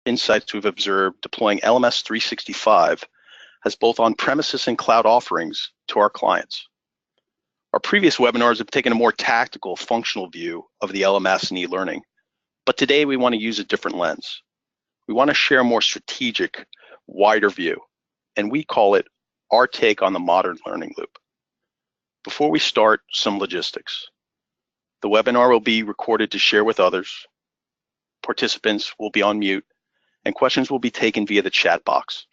insights we've observed deploying LMS365 as both on-premises and cloud offerings to our clients. Our previous webinars have taken a more tactical, functional view of the LMS and e-learning, but today we want to use a different lens. We want to share a more strategic, wider view, and we call it our take on the modern learning loop. Before we start, some logistics. The webinar will be recorded to share with others. Participants will be on mute, and questions will be taken via the chat box.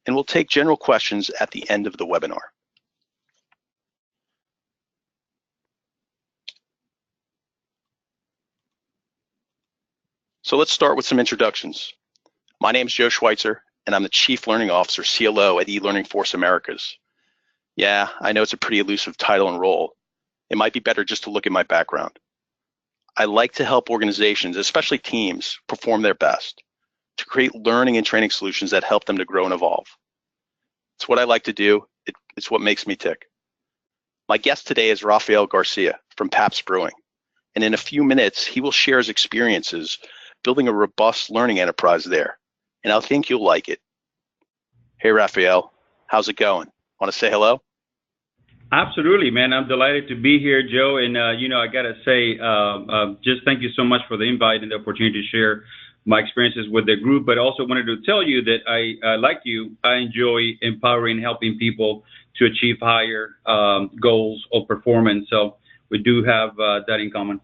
And we'll take general questions at the end of the webinar. So let's start with some introductions. My name is Joe Schweitzer, and I'm the Chief Learning Officer, CLO at ELEARNINGFORCE Americas. Yeah, I know it's a pretty elusive title and role. It might be better just to look at my background. I like to help organizations, especially teams, perform their best, to create learning and training solutions that help them to grow and evolve. It's what I like to do. It's what makes me tick. My guest today is Raphael Garcia from Pabst Brewing, and in a few minutes, he will share his experiences building a robust learning enterprise there, and I think you'll like it. Hey, Raphael, how's it going? Want to say hello? Absolutely, man. I'm delighted to be here, Joe. And, I got to say, just thank you so much for the invite and the opportunity to share my experiences with the group, but also wanted to tell you that I like you, I enjoy empowering, helping people to achieve higher goals of performance. So we do have that in common.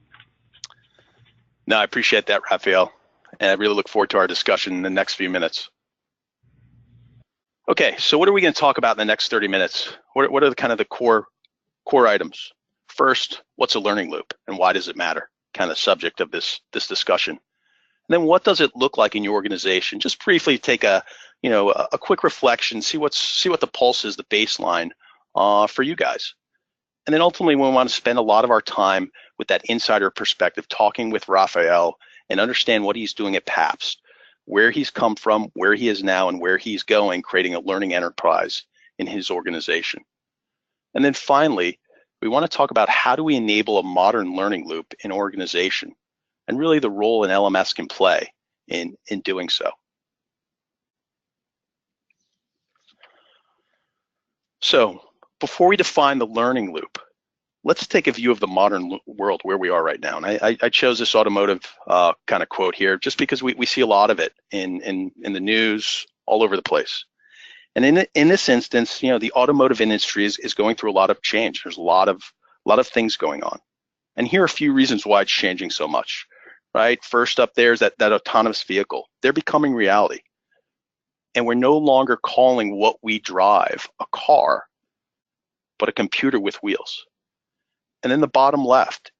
No, I appreciate that, Raphael. And I really look forward to our discussion in the next few minutes. Okay, so what are we going to talk about in the next 30 minutes? What are the core items? First, what's a learning loop and why does it matter? Kind of subject of this discussion. And then what does it look like in your organization? Just briefly take a quick reflection, see what the pulse is, the baseline for you guys. And then ultimately we want to spend a lot of our time with that insider perspective, talking with Raphael and understand what he's doing at Pabst, where he's come from, where he is now, and where he's going, creating a learning enterprise in his organization. And then finally, we want to talk about how do we enable a modern learning loop in organization, and really the role an LMS can play in doing so. So before we define the learning loop, let's take a view of the modern world where we are right now. And I chose this automotive kind of quote here just because we see a lot of it in the news all over the place. And in this instance, the automotive industry is going through a lot of change. There's a lot of things going on. And here are a few reasons why it's changing so much, right? First up there is that autonomous vehicle. They're becoming reality. And we're no longer calling what we drive a car, but a computer with wheels. And then the bottom left,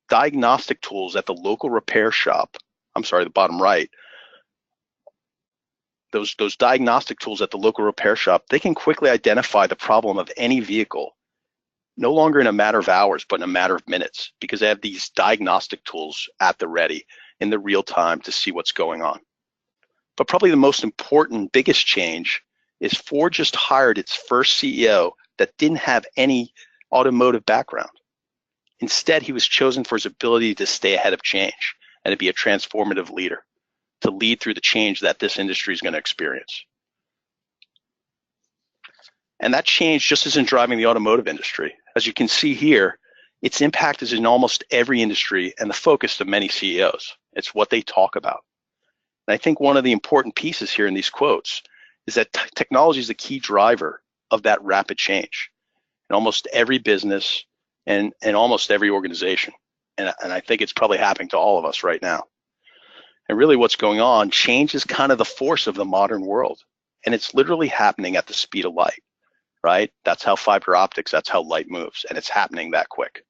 diagnostic tools at the local repair shop. I'm sorry, the bottom right. Those diagnostic tools at the local repair shop, they can quickly identify the problem of any vehicle, no longer in a matter of hours, but in a matter of minutes, because they have these diagnostic tools at the ready in the real time to see what's going on. But probably the most important, biggest change is Ford just hired its first CEO that didn't have any automotive background. Instead, he was chosen for his ability to stay ahead of change and to be a transformative leader, to lead through the change that this industry is going to experience. And that change just isn't driving the automotive industry. As you can see here, its impact is in almost every industry and the focus of many CEOs. It's what they talk about. And I think one of the important pieces here in these quotes is that technology is the key driver of that rapid change in almost every business and almost every organization. And I think it's probably happening to all of us right now. And really what's going on, change is kind of the force of the modern world. And it's literally happening at the speed of light, right? That's how fiber optics, that's how light moves, and it's happening that quick.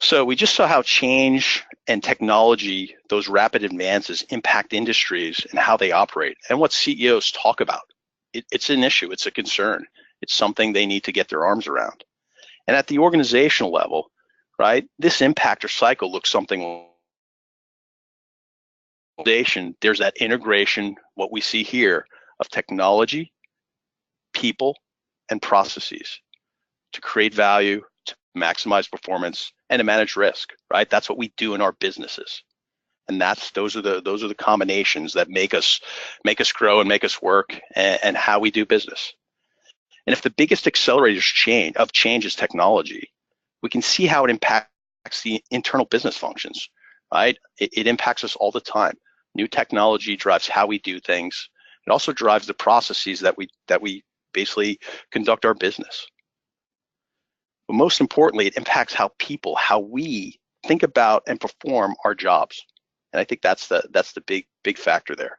So we just saw how change and technology, those rapid advances, impact industries and how they operate and what CEOs talk about. It's an issue, it's a concern. It's something they need to get their arms around. And at the organizational level, right, this impact or cycle looks something. There's that integration, what we see here, of technology, people, and processes to create value, to maximize performance, and to manage risk, right? That's what we do in our businesses. And those are the combinations that make us grow and make us work, and how we do business. And if the biggest accelerators of change is technology, we can see how it impacts the internal business functions, right? It impacts us all the time. New technology drives how we do things. It also drives the processes that we basically conduct our business. But most importantly, it impacts how we think about and perform our jobs. And I think that's the big factor there.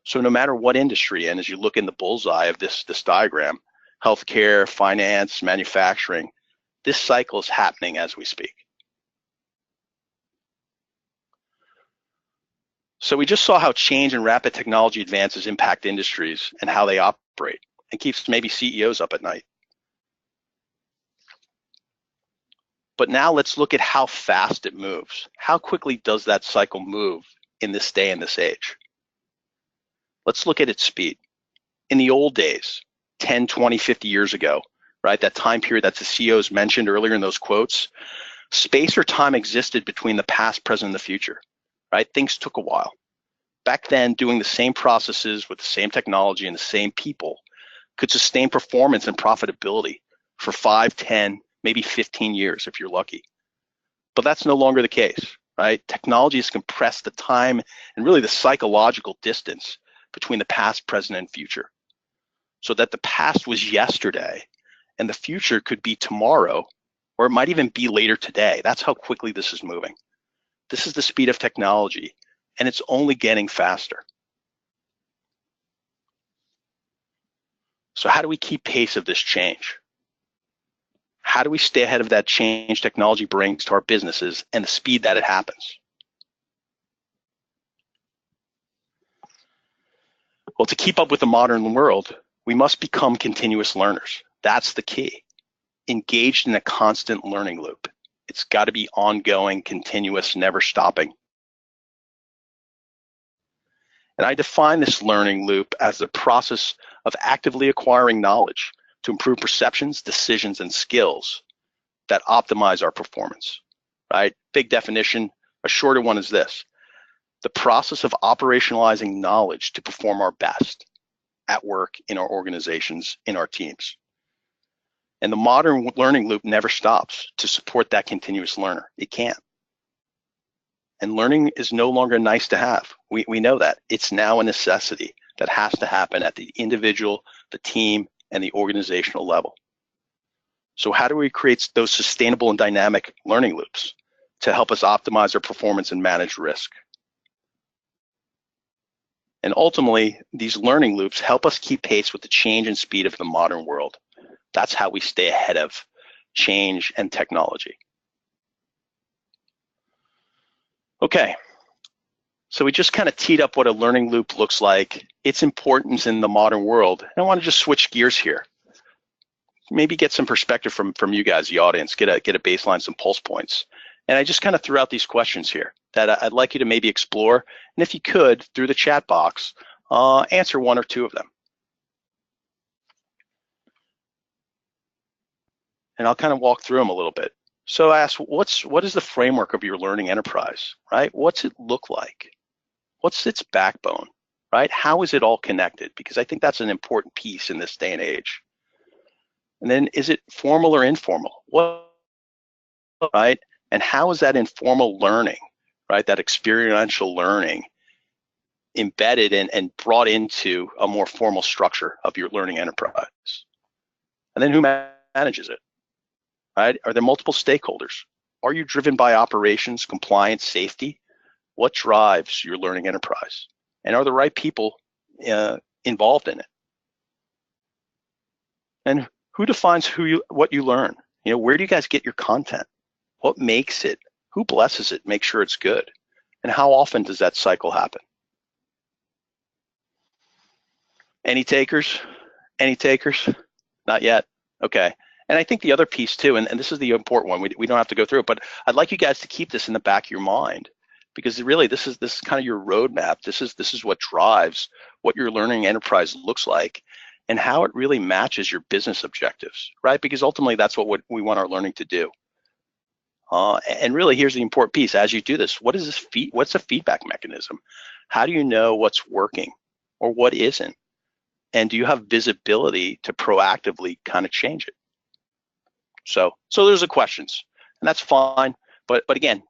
So no matter what industry, and as you look in the bullseye of this diagram, healthcare, finance, manufacturing, this cycle is happening as we speak. So we just saw how change and rapid technology advances impact industries and how they operate, and keeps maybe CEOs up at night. But now let's look at how fast it moves. How quickly does that cycle move in this day and this age? Let's look at its speed. In the old days, 10, 20, 50 years ago, right, that time period that the CEOs mentioned earlier in those quotes, space or time existed between the past, present, and the future, right? Things took a while. Back then, doing the same processes with the same technology and the same people could sustain performance and profitability for 5, 10, maybe 15 years if you're lucky. But that's no longer the case, right? Technology has compressed the time and really the psychological distance between the past, present, and future, so that the past was yesterday and the future could be tomorrow, or it might even be later today. That's how quickly this is moving. This is the speed of technology, and it's only getting faster. So how do we keep pace of this change? How do we stay ahead of that change technology brings to our businesses and the speed that it happens? Well, to keep up with the modern world, we must become continuous learners. That's the key. Engaged in a constant learning loop. It's got to be ongoing, continuous, never stopping. And I define this learning loop as the process of actively acquiring knowledge to improve perceptions, decisions, and skills that optimize our performance, right? Big definition. A shorter one is this: the process of operationalizing knowledge to perform our best at work, in our organizations, in our teams. And the modern learning loop never stops to support that continuous learner. It can't. And learning is no longer nice to have. We know that. It's now a necessity that has to happen at the individual, the team, and the organizational level. So how do we create those sustainable and dynamic learning loops to help us optimize our performance and manage risk? And ultimately, these learning loops help us keep pace with the change and speed of the modern world. That's how we stay ahead of change and technology. Okay, so we just kind of teed up what a learning loop looks like, its importance in the modern world. And I want to just switch gears here. Maybe get some perspective from you guys, the audience, get a baseline, some pulse points. And I just kind of threw out these questions here that I'd like you to maybe explore. And if you could, through the chat box, answer one or two of them. And I'll kind of walk through them a little bit. So I asked, what is the framework of your learning enterprise, right? What's it look like? What's its backbone, right? How is it all connected? Because I think that's an important piece in this day and age. And then, is it formal or informal? What, right? And how is that informal learning, right? That experiential learning embedded and brought into a more formal structure of your learning enterprise? And then who manages it? Right? Are there multiple stakeholders? Are you driven by operations, compliance, safety? What drives your learning enterprise? And are the right people involved in it? And who defines what you learn? You know, where do you guys get your content? What makes it? Who blesses it? Make sure it's good. And how often does that cycle happen? Any takers? Any takers? Not yet. Okay. And I think the other piece too, and this is the important one, we don't have to go through it, but I'd like you guys to keep this in the back of your mind, because really this is kind of your roadmap. This is what drives what your learning enterprise looks like and how it really matches your business objectives, right? Because ultimately that's what we want our learning to do. And really, here's the important piece. As you do this, what is this what's the feedback mechanism? How do you know what's working or what isn't? And do you have visibility to proactively kind of change it? So those are questions, and that's fine. But again,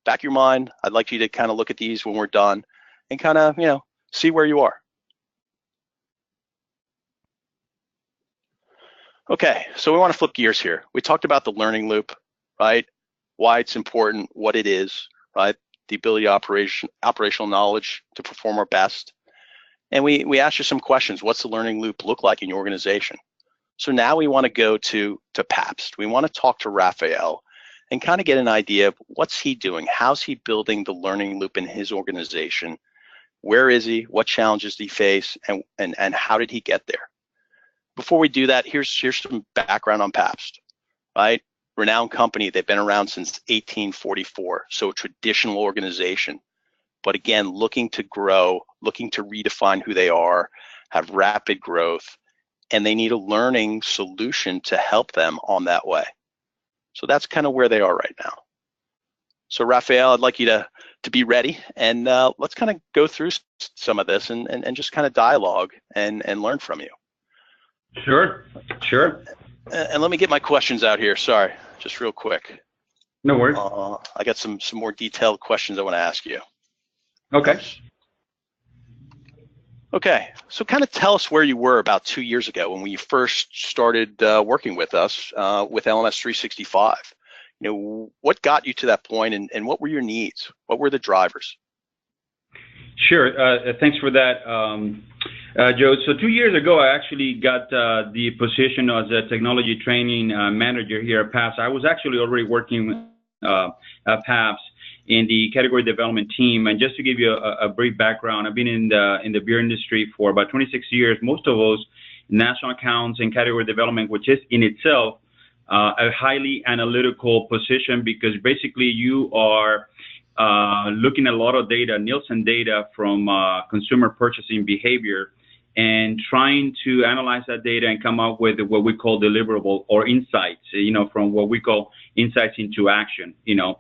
back your mind. I'd like you to kind of look at these when we're done and kind of, see where you are. Okay, so we want to flip gears here. We talked about the learning loop, right? Why it's important, what it is, right? The ability to operational knowledge to perform our best. And we asked you some questions. What's the learning loop look like in your organization? So now we want to go to Pabst. We want to talk to Raphael and kind of get an idea of what's he doing? How's he building the learning loop in his organization? Where is he? What challenges did he face? And how did he get there? Before we do that, here's some background on Pabst, right? Renowned company. They've been around since 1844, so a traditional organization. But again, looking to grow, looking to redefine who they are, have rapid growth, and they need a learning solution to help them on that way. So that's kind of where they are right now. So Raphael, I'd like you to be ready, and let's kind of go through some of this and just kind of dialogue and learn from you. Sure. And let me get my questions out here. Sorry, just real quick. No worries. I got some more detailed questions I want to ask you. Okay. Okay, so kind of tell us where you were about 2 years ago when we first started working with us with LMS365. What got you to that point, and what were your needs? What were the drivers? Sure. Thanks for that, Joe. So 2 years ago, I actually got the position as a technology training manager here at Pabst. I was actually already working at Pabst in the category development team. And just to give you a brief background, I've been in the beer industry for about 26 years. Most of those national accounts and category development, which is in itself a highly analytical position, because basically you are looking at a lot of data, Nielsen data from consumer purchasing behavior, and trying to analyze that data and come up with what we call deliverable or insights, from what we call insights into action,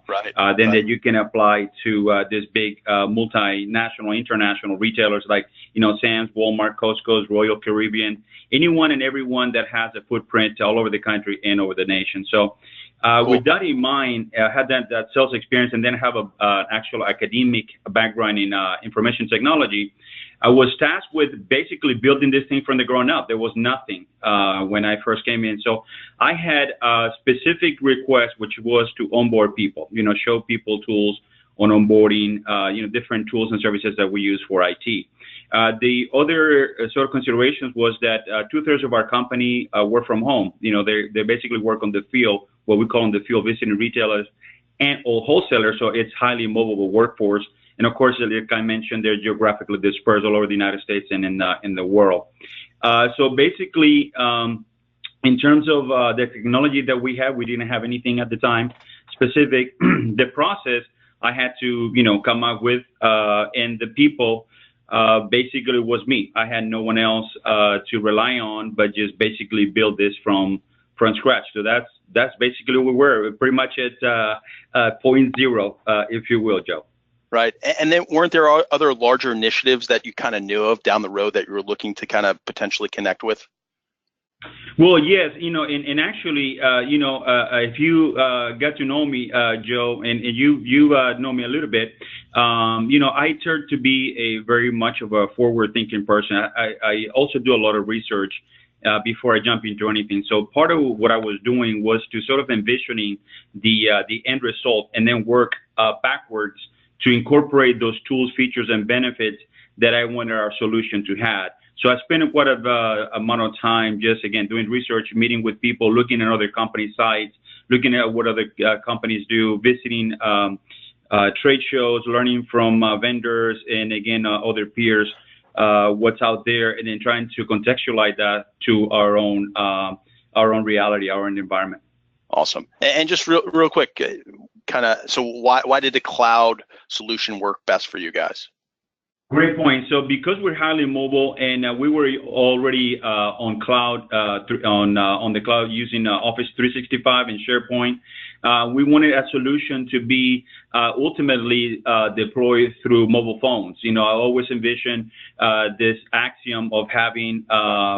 right. Then that you can apply to this big multinational, international retailers like, Sam's, Walmart, Costco's, Royal Caribbean, anyone and everyone that has a footprint all over the country and over the nation. So cool. With that in mind, I had that sales experience and then have an actual academic background in information technology. I was tasked with basically building this thing from the ground up. There was nothing when I first came in. So I had a specific request, which was to onboard people, show people tools on onboarding, different tools and services that we use for IT. The other sort of considerations was that 2/3 of our company work from home. They basically work on the field, what we call on the field, visiting retailers and all wholesalers. So it's highly mobile workforce. And of course, like I mentioned, they're geographically dispersed all over the United States and in the world. So basically, in terms of the technology that we have, we didn't have anything at the time specific. The process I had to, come up with, and the people basically was me. I had no one else to rely on, but just basically build this from scratch. So that's basically where we were, pretty much at point zero, if you will, Joe. Right. And then weren't there other larger initiatives that you kind of knew of down the road that you were looking to kind of potentially connect with? Well, yes, and actually, if you got to know me, Joe, and you know me a little bit, I turn to be a very much of a forward-thinking person. I also do a lot of research before I jump into anything. So part of what I was doing was to sort of envisioning the end result and then work backwards to incorporate those tools, features, and benefits that I wanted our solution to have. So I spent quite a amount of time just, again, doing research, meeting with people, looking at other company sites, looking at what other companies do, visiting trade shows, learning from vendors, and again, other peers, what's out there, and then trying to contextualize that to our own reality, our own environment. Awesome. And just real quick, so why did the cloud solution work best for you guys? Great point. So because we're highly mobile and we were already on cloud, on the cloud using Office 365 and SharePoint, We wanted a solution to be ultimately deployed through mobile phones. I always envision this axiom of having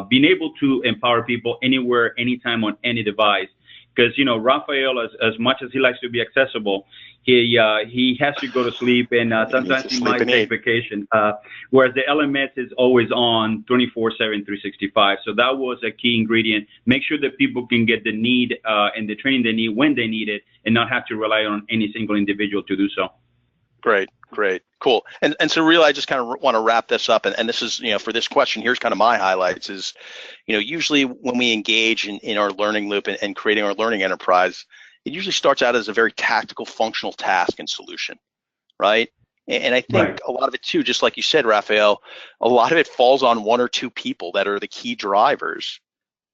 being able to empower people anywhere, anytime, on any device. Because Raphael, as much as he likes to be accessible, he has to go to sleep, and sometimes he might take vacation. Whereas the LMS is always on 24/7, 365. So that was a key ingredient. Make sure that people can get the need and the training they need when they need it, and not have to rely on any single individual to do so. Great, cool. And so really, I just kind of want to wrap this up. And this is, for this question, here's kind of my highlights is, usually when we engage in our learning loop and creating our learning enterprise, it usually starts out as a very tactical, functional task and solution, right? And I think a lot of it too, just like you said, Raphael, a lot of it falls on one or two people that are the key drivers.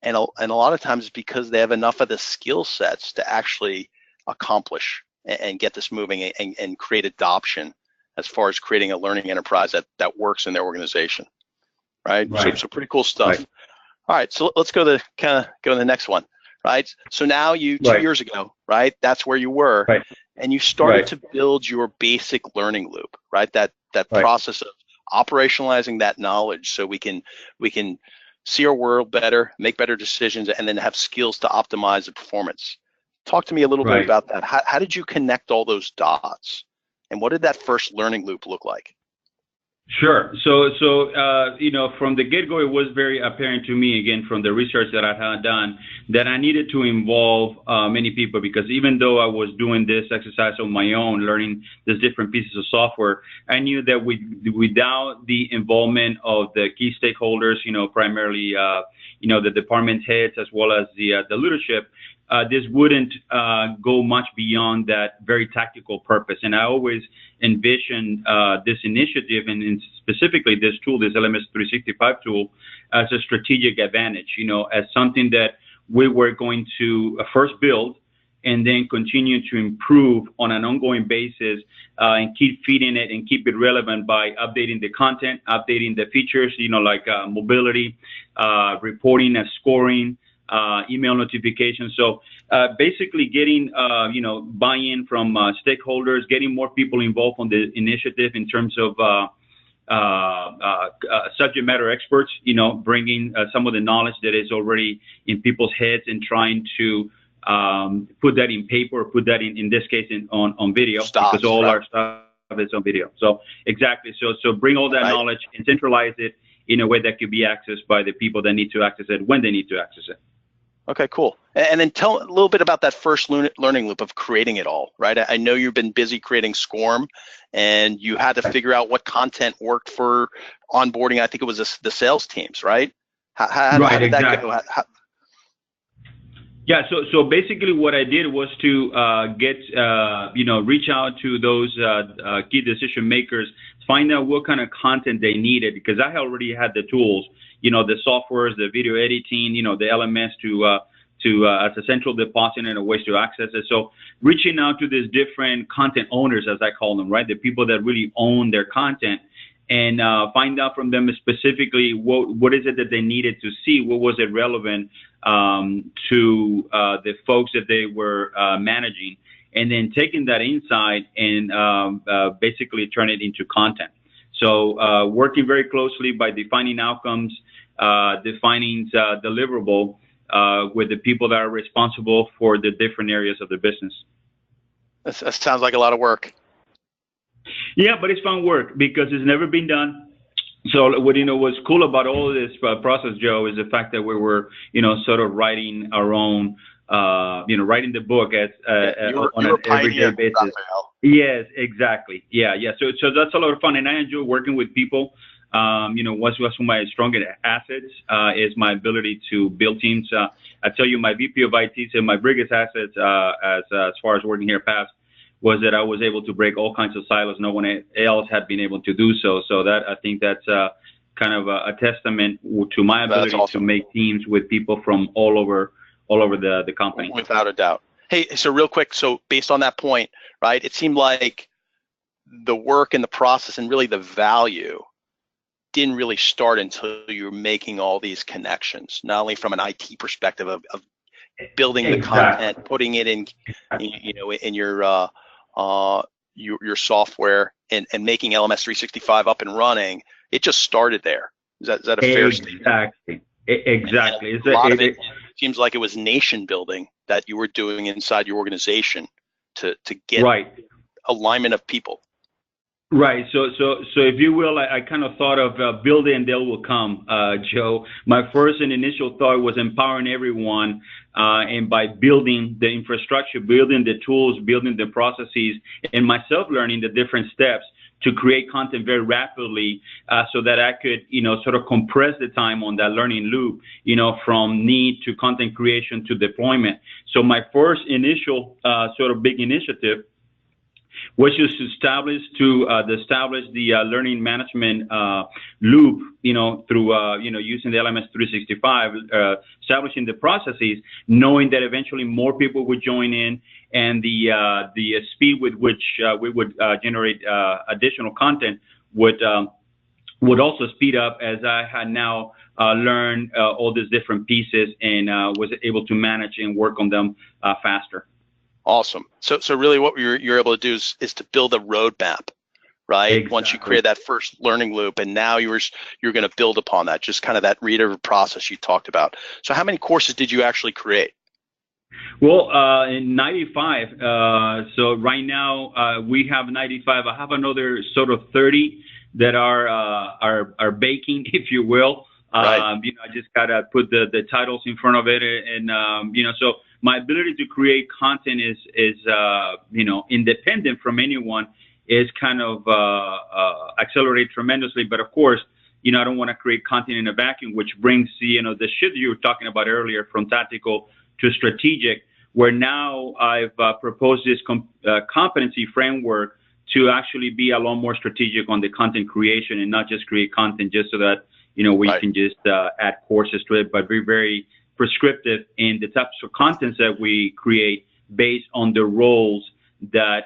And a lot of times it's because they have enough of the skill sets to actually accomplish and get this moving and create adoption as far as creating a learning enterprise that works in their organization, right? So pretty cool stuff. All right, so let's go to the next one, right? So now 2 years ago, right? That's where you were, and you started to build your basic learning loop, right? That process of operationalizing that knowledge so we can see our world better, make better decisions, and then have skills to optimize the performance. Talk to me a little bit about that. How did you connect all those dots, and what did that first learning loop look like? Sure. So from the get-go, it was very apparent to me, again, from the research that I had done, that I needed to involve many people, because even though I was doing this exercise on my own, learning these different pieces of software, I knew that without the involvement of the key stakeholders, primarily, the department heads as well as the leadership, this wouldn't go much beyond that very tactical purpose. And I always envisioned this initiative and specifically this tool, this LMS365 tool, as a strategic advantage, as something that we were going to first build and then continue to improve on an ongoing basis, and keep feeding it and keep it relevant by updating the content, updating the features, like mobility, reporting and scoring, email notifications. So basically getting, buy-in from stakeholders, getting more people involved on the initiative in terms of subject matter experts, bringing some of the knowledge that is already in people's heads and trying to put that in paper, put that in this case on video, because all our stuff is on video. So exactly. So bring all that knowledge and centralize it in a way that could be accessed by the people that need to access it when they need to access it. Okay, cool. And then tell a little bit about that first learning loop of creating it all, right? I know you've been busy creating SCORM, and you had to figure out what content worked for onboarding. I think it was the sales teams, right? How did that go? Yeah, so basically what I did was to reach out to those key decision makers, find out what kind of content they needed, because I already had the tools, the softwares, the video editing, the LMS to as a central deposit and ways to access it. So reaching out to these different content owners, as I call them, right? The people that really own their content, and find out from them specifically what is it that they needed to see, what was it relevant to the folks that they were managing, and then taking that insight and basically turn it into content. So working very closely by defining outcomes, defining deliverable with the people that are responsible for the different areas of the business. That sounds like a lot of work. Yeah, but it's fun work because it's never been done. So what's cool about all of this process, Joe, is the fact that we were, sort of writing our own, writing the book on an everyday basis. Raphael. Yes, exactly. Yeah. So that's a lot of fun, and I enjoy working with people. What's one of my strongest assets is my ability to build teams. I tell you, my VP of IT said my biggest assets as far as working here past was that I was able to break all kinds of silos. No one else had been able to do so. So that I think that's kind of a testament to my ability to make teams with people from all over the company. Without a doubt. Hey, so real quick, so based on that point, right, it seemed like the work and the process and really the value didn't really start until you're making all these connections, not only from an IT perspective of building the Exactly. content, putting it in, in your software, and making LMS365 up and running. It just started there. Is that a fair statement? Exactly. Exactly. And a lot of it seems like it was nation building that you were doing inside your organization to get alignment of people. Right. So if you will, I kind of thought of build it and they will come, Joe. My first and initial thought was empowering everyone, and by building the infrastructure, building the tools, building the processes, and myself learning the different steps to create content very rapidly, so that I could, sort of compress the time on that learning loop, from need to content creation to deployment. So my first initial sort of big initiative was just to establish the learning management loop, through using the LMS365, establishing the processes, knowing that eventually more people would join in, and the speed with which we would generate additional content would also speed up, as I had now learned all these different pieces and was able to manage and work on them faster. Awesome. So really what you're able to do is to build a roadmap, right? Exactly. Once you create that first learning loop, and now you're going to build upon that, just kind of that reiterative process you talked about. So how many courses did you actually create? Well, in 95, so right now we have 95. I have another sort of 30 that are baking, if you will. Right. I just gotta put the titles in front of it, and so my ability to create content is independent from anyone, is kind of accelerated tremendously. But of course, I don't want to create content in a vacuum, which brings the shift you were talking about earlier from tactical to strategic, where now I've proposed this competency framework to actually be a lot more strategic on the content creation, and not just create content just so that we can just add courses to it, but be very prescriptive in the types of contents that we create based on the roles that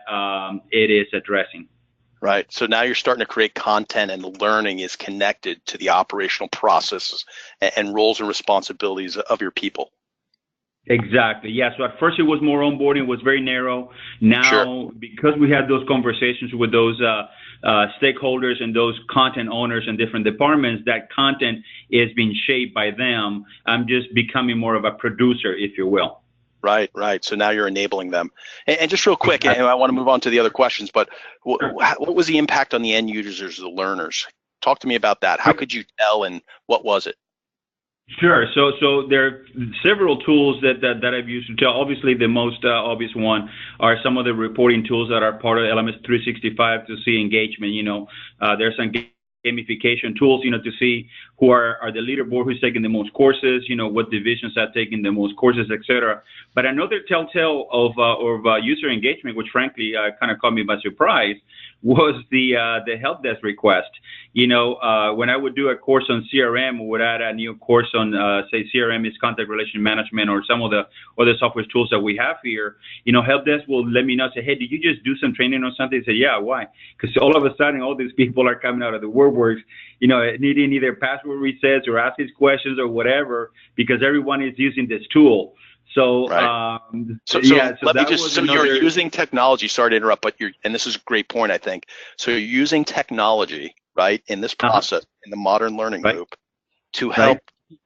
it is addressing. Right. So now you're starting to create content, and the learning is connected to the operational processes and roles and responsibilities of your people. Exactly. Yeah. So at first it was more onboarding, was very narrow. Now, sure, because we had those conversations with those stakeholders and those content owners and different departments, that content is being shaped by them. I'm just becoming more of a producer, if you will. Right. So now you're enabling them. And just real quick, and I want to move on to the other questions, but what was the impact on the end users, the learners? Talk to me about that. How could you tell, and what was it? Sure. So there are several tools that I've used to tell. Obviously, the most obvious one are some of the reporting tools that are part of LMS 365 to see engagement. There's some gamification tools, to see who are the leaderboard, who's taking the most courses, what divisions are taking the most courses, etc. But another telltale of user engagement, which frankly kind of caught me by surprise, was the help desk request. When I would do a course on CRM, we would add a new course on, say, CRM is contact relation management, or some of the other software tools that we have here. Help desk will let me know, say, hey, did you just do some training or something? I say, yeah, why? Because all of a sudden, all these people are coming out of the woodworks, needing either password resets or asking questions or whatever, because everyone is using this tool. So, right. So you're using technology. Sorry to interrupt, but and this is a great point, I think. So you're using technology, right, in this process, in the modern learning loop, to help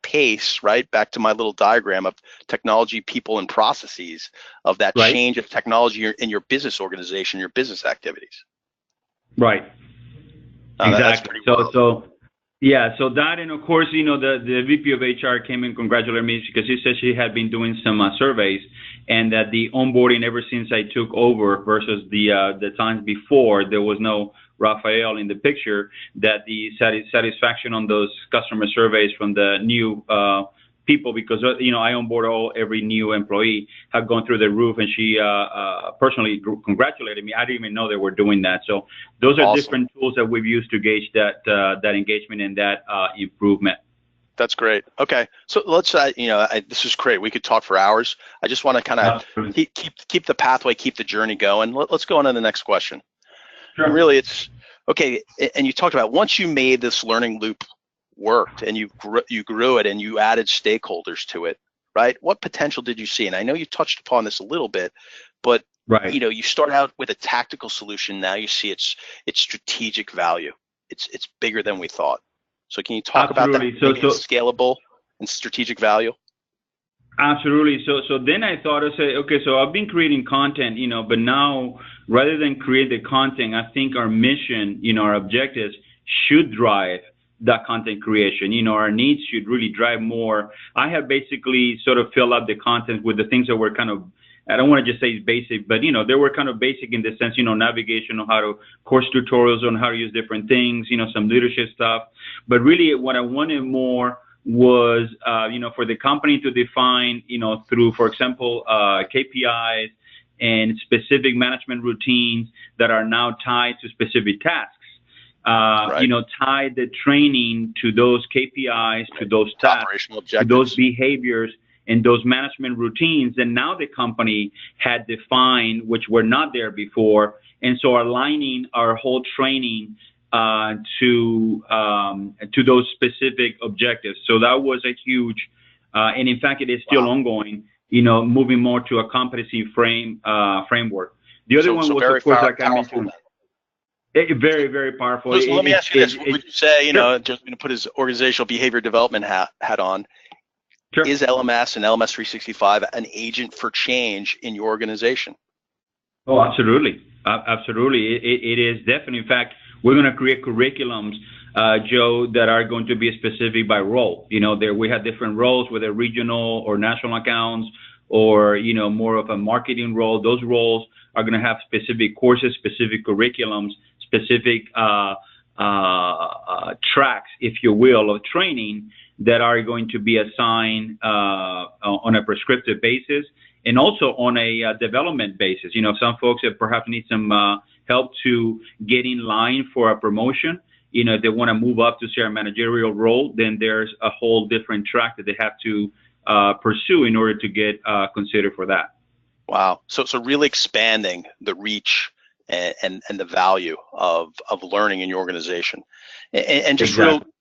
pace, right, back to my little diagram of technology, people, and processes, of that change of technology in your business organization, your business activities. Right. Exactly. So that, and of course, the VP of HR came and congratulated me, because she said she had been doing some surveys, and that the onboarding ever since I took over versus the times before, there was no Raphael in the picture, that the satisfaction on those customer surveys from the new people, because I onboard every new employee, have gone through the roof, and she personally congratulated me. I didn't even know they were doing that. So those are different tools that we've used to gauge that engagement and that improvement. That's great. Okay, so let's this is great. We could talk for hours. I just want to kind of keep the pathway, keep the journey going. Let's go on to the next question. Sure. And really, it's okay. And you talked about, once you made this learning loop worked, and you grew it, and you added stakeholders to it, right? What potential did you see? And I know you touched upon this a little bit, but Right. you start out with a tactical solution. Now you see its strategic value. It's bigger than we thought. So can you talk about that? Absolutely. So Scalable and strategic value. Absolutely. So then I thought, I said, okay, so I've been creating content, but now rather than create the content, I think our mission, our objectives should drive that content creation. Our needs should really drive more. I have basically sort of filled up the content with the things that were kind of, I don't want to just say basic, but they were kind of basic in the sense, navigation on how to, course tutorials on how to use different things, some leadership stuff. But really what I wanted more was, for the company to define, through, for example, KPIs and specific management routines that are now tied to specific tasks. Right. Tie the training to those KPIs, to those tasks, to those behaviors, and those management routines that now the company had defined, which were not there before. And so aligning our whole training to those specific objectives. So that was a huge, and in fact, it is still ongoing, moving more to a competency framework. The other one was, of course, like I mentioned, very, very powerful. So let me ask you this. Would you say, just going to put his organizational behavior development hat on, sure. Is LMS and LMS365 an agent for change in your organization? Oh, absolutely. Absolutely. It is definitely. In fact, we're going to create curriculums, Joe, that are going to be specific by role. We have different roles, whether regional or national accounts or, more of a marketing role. Those roles are going to have specific courses, specific curriculums, specific tracks, if you will, of training that are going to be assigned on a prescriptive basis and also on a development basis. Some folks that perhaps need some help to get in line for a promotion, if they want to move up to say a managerial role, then there's a whole different track that they have to pursue in order to get considered for that. Wow. So really expanding the reach and the value of learning in your organization. And just exactly.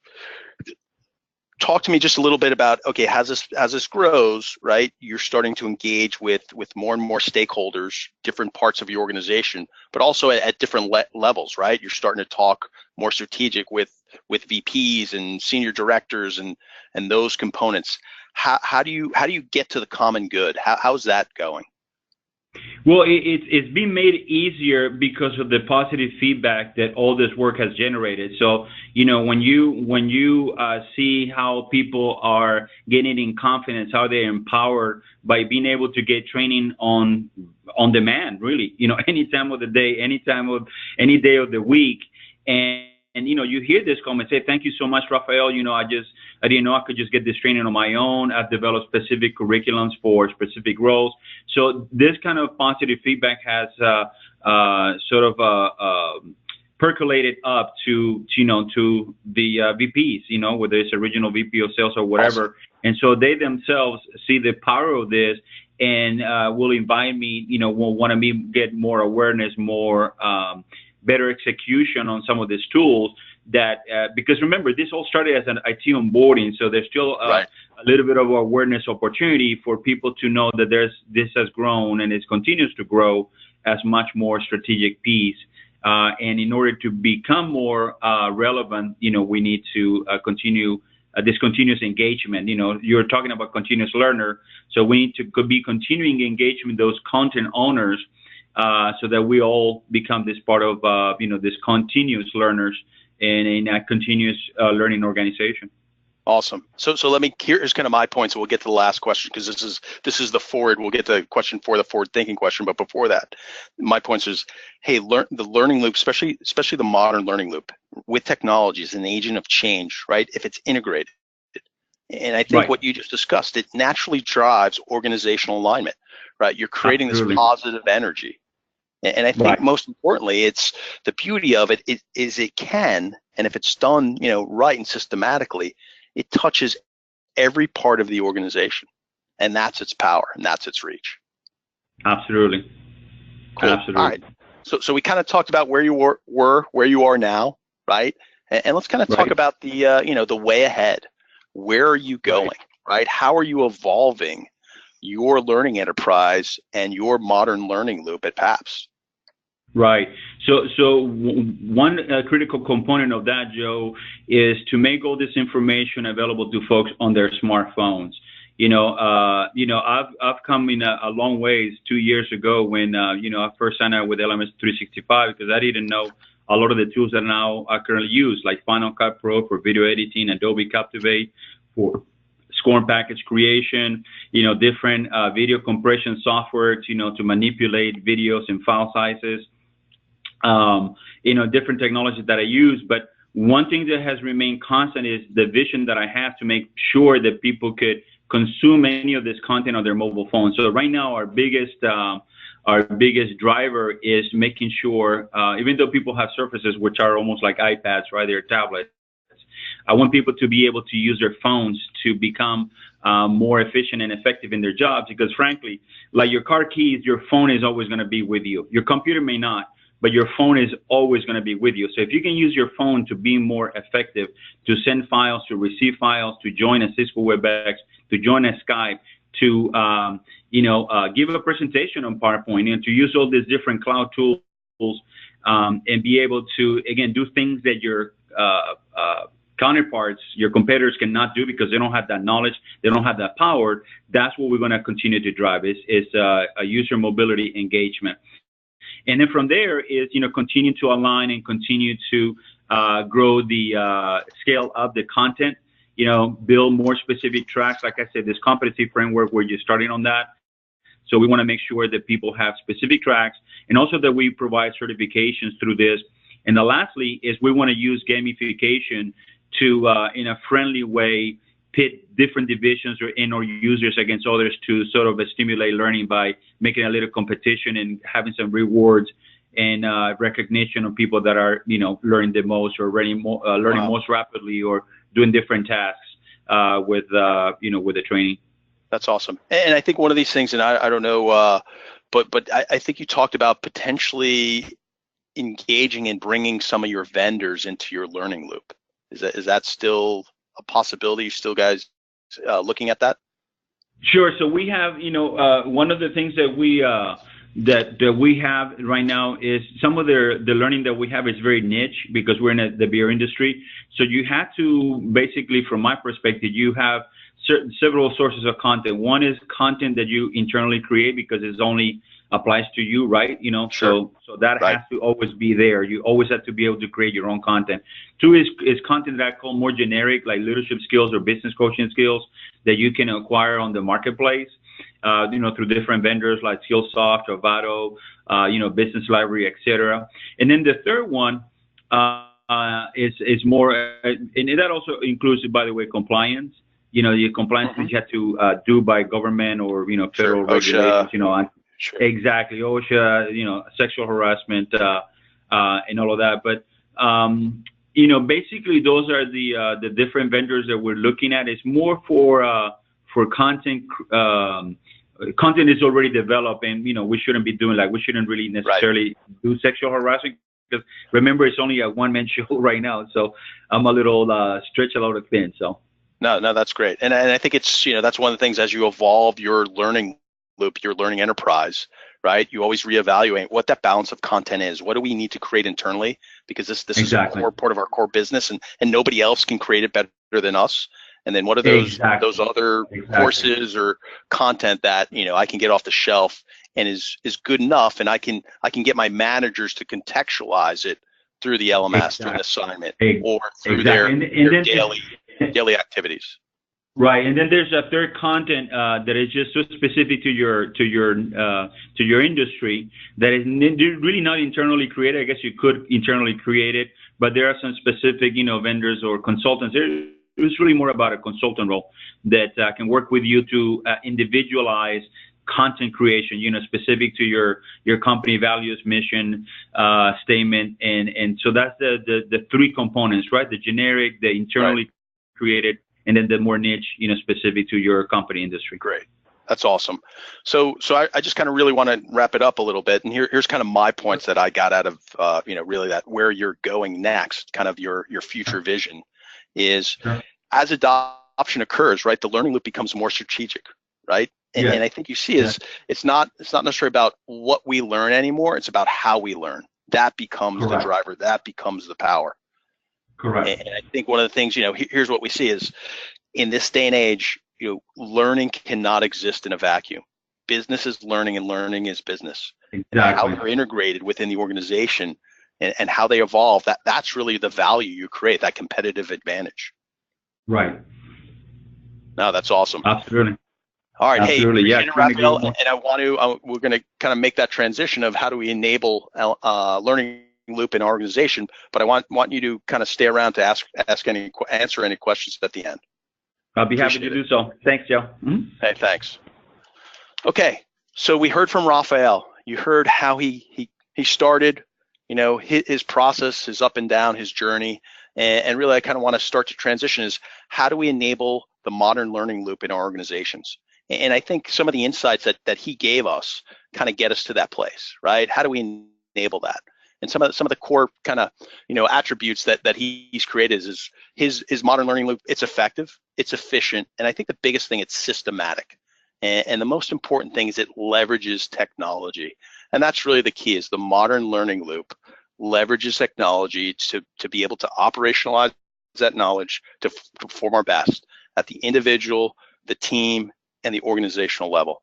Talk to me just a little bit about, okay, as this grows, right, you're starting to engage with more and more stakeholders, different parts of your organization, but also at different levels, right? You're starting to talk more strategic with VPs and senior directors and those components. How do you get to the common good? How's that going? Well, it's been made easier because of the positive feedback that all this work has generated. So, when you see how people are getting in confidence, how they're empowered by being able to get training on demand, really, any time of the day, any day of the week. And you hear this comment, say, thank you so much, Raphael. I didn't know I could just get this training on my own. I've developed specific curriculums for specific roles. So this kind of positive feedback has sort of percolated up to the VPs, whether it's a regional VP of sales or whatever. Awesome. And so they themselves see the power of this and will invite me, will want me get more awareness, more better execution on some of these tools that, because remember, this all started as an IT onboarding, so there's still a little bit of awareness opportunity for people to know that this has grown and it continues to grow as much more strategic piece. And in order to become more relevant, we need to continue this continuous engagement. You're talking about continuous learner, so we need to be continuing engagement with those content owners, so that we all become this part of, this continuous learners in a continuous learning organization. Awesome. So here's kind of my point. So we'll get to the last question because this is the forward. We'll get to the question for the forward thinking question. But before that, my point is, hey, the learning loop, especially the modern learning loop with technology is an agent of change, right? If it's integrated. And I think what you just discussed, it naturally drives organizational alignment, right? You're creating this positive energy. And I think most importantly, it's the beauty of it is it can, and if it's done, right and systematically, it touches every part of the organization, and that's its power and that's its reach. Absolutely. Cool. Absolutely. All right. So we kind of talked about where you were, where you are now, right? And let's kind of talk about the the way ahead. Where are you going? right? How are you evolving your learning enterprise and your modern learning loop at Pabst? Right. So one critical component of that, Joe, is to make all this information available to folks on their smartphones. I've come in a long ways 2 years ago when I first signed up with LMS365 because I didn't know a lot of the tools that now I currently use, like Final Cut Pro for video editing, Adobe Captivate for score and package creation, different video compression software to manipulate videos and file sizes. Different technologies that I use, but one thing that has remained constant is the vision that I have to make sure that people could consume any of this content on their mobile phone. So right now, our biggest driver is making sure, even though people have surfaces which are almost like iPads, right? They're tablets. I want people to be able to use their phones to become more efficient and effective in their jobs, because frankly, like your car keys, your phone is always going to be with you. Your computer may not, but your phone is always going to be with you. So if you can use your phone to be more effective, to send files, to receive files, to join a Cisco WebEx, to join a Skype, to give a presentation on PowerPoint, and to use all these different cloud tools, and be able to, again, do things that your counterparts, your competitors cannot do because they don't have that knowledge, they don't have that power. That's what we're going to continue to drive is a user mobility engagement. And then from there is, continue to align and continue to grow the scale up the content, build more specific tracks. Like I said, this competency framework, we're just starting on that. So we want to make sure that people have specific tracks, and also that we provide certifications through this. And then lastly is we want to use gamification to, in a friendly way, pit different divisions or users against others to sort of stimulate learning by making a little competition and having some rewards and recognition of people that are, learning the most or learning most rapidly or doing different tasks with the training. That's awesome. And I think one of these things, and I don't know, but I think you talked about potentially engaging and bringing some of your vendors into your learning loop. Is that still a possibility? You still guys looking at that? Sure. So we have, one of the things that we have right now is some of the learning that we have is very niche because we're in the beer industry. So you have to basically, from my perspective, you have several sources of content. One is content that you internally create because it only applies to you, right? Sure. So that right. Has to always be there. You always have to be able to create your own content. Two is content that I call more generic, like leadership skills or business coaching skills that you can acquire on the marketplace, through different vendors like Skillsoft, Avado, Business Library, etc. And then the third one is more, and that also includes, by the way, compliance. Your compliance that you have to do by government or federal regulations. OSHA. Sure. Exactly, OSHA, sexual harassment, and all of that. But basically, those are the different vendors that we're looking at. It's more for content. Content is already developed, and we shouldn't be doing we shouldn't really necessarily do sexual harassment because remember it's only a one-man show right now. So I'm a little stretched a little thin. So. No, that's great, and I think it's that's one of the things as you evolve your learning loop, your learning enterprise, right? You always reevaluate what that balance of content is. What do we need to create internally? Because this exactly. is a core part of our core business, and nobody else can create it better than us. And then what are those other courses or content that I can get off the shelf and is good enough, and I can get my managers to contextualize it through the LMS, through an assignment, or through their daily activities. Right, and then there's a third content that is just so specific to your industry that is really not internally created. I guess you could internally create it, but there are some specific vendors or consultants. It's really more about a consultant role that can work with you to individualize content creation, specific to your company values, mission, statement, and so that's the three components, right? The generic, the internally created, and then the more niche, specific to your company industry. Great. That's awesome. So I just kind of really want to wrap it up a little bit. And here's kind of my points that I got out of, really that where you're going next, kind of your future vision is as a adoption occurs, right, the learning loop becomes more strategic, right? And I think you see is it's not necessarily about what we learn anymore. It's about how we learn. That becomes the driver. That becomes the power. Correct. And I think one of the things, here's what we see is in this day and age, learning cannot exist in a vacuum. Business is learning and learning is business. Exactly. And how they're integrated within the organization and how they evolve, that's really the value you create, that competitive advantage. Right. No, that's awesome. Absolutely. All right. Absolutely. Hey, Raphael, and I want to, we're going to kind of make that transition of how do we enable learning loop in our organization, but I want you to kind of stay around to answer any questions at the end. I'll be happy to do so. Thanks, Joe. Mm-hmm. Hey, thanks. Okay, so we heard from Raphael. You heard how he started, his process, his up and down, his journey, and really I kind of want to start to transition is how do we enable the modern learning loop in our organizations? And I think some of the insights that he gave us kind of get us to that place, right? How do we enable that? And some of the core kind of attributes that he's created is his modern learning loop. It's effective, it's efficient, and I think the biggest thing, it's systematic. And the most important thing is it leverages technology. And that's really the key, is the modern learning loop leverages technology to be able to operationalize that knowledge to perform our best at the individual, the team, and the organizational level.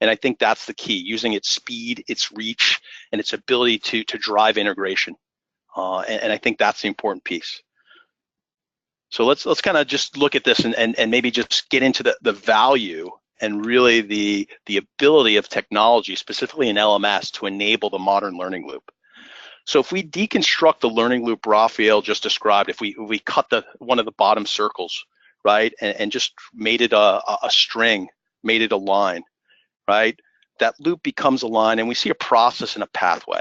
And I think that's the key, using its speed, its reach, and its ability to drive integration. And I think that's the important piece. So let's kind of just look at this and maybe just get into the value and really the ability of technology, specifically in LMS, to enable the modern learning loop. So if we deconstruct the learning loop Raphael just described, if we cut one of the bottom circles, right, and just made it a string, made it a line, right, that loop becomes a line, and we see a process and a pathway.